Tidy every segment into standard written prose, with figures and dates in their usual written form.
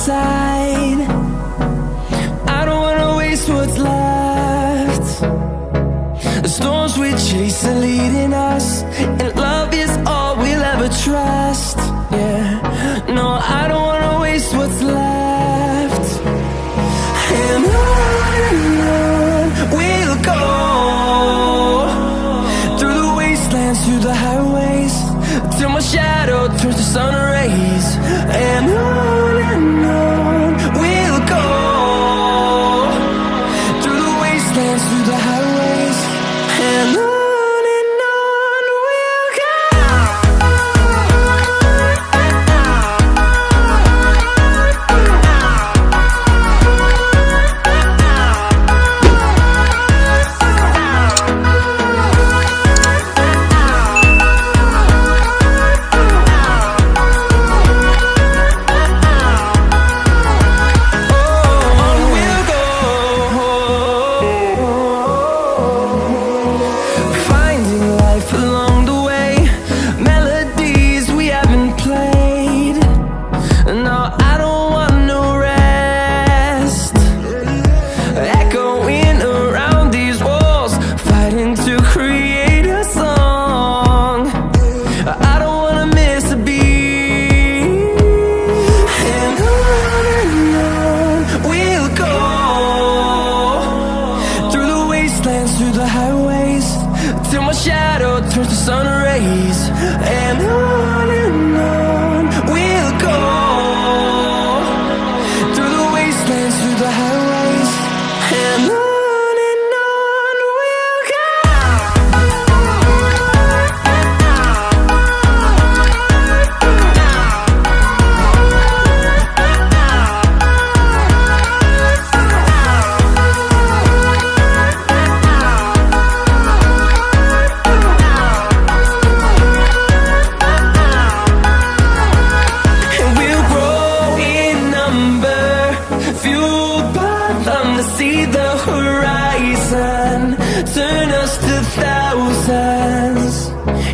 side. I don't wanna waste what's left. The storms we chase are leading us, and love is all we'll ever trust. Yeah, no, I don't wanna waste what's left. And on we'll go, through the wastelands, through the highways, till my shadow turns to sun rays. And on we'll go, through the wastelands, through the highways, and on we'll go. Through the highways, till my shadow turns to sun rays. And on we'll go, through the wastelands, through the highways, and on we'll go. See the horizon turn us to thousands,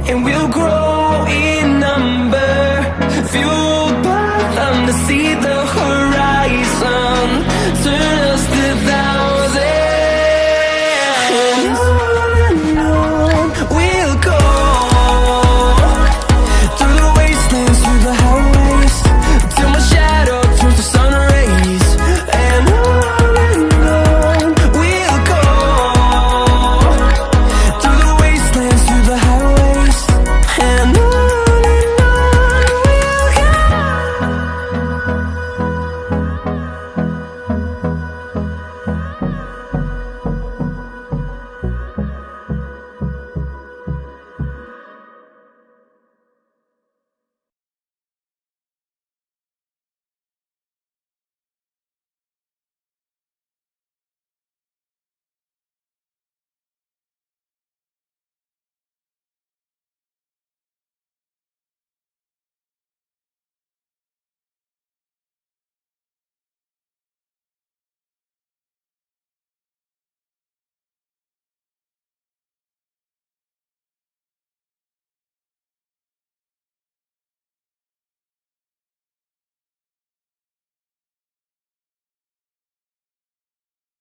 and we'll grow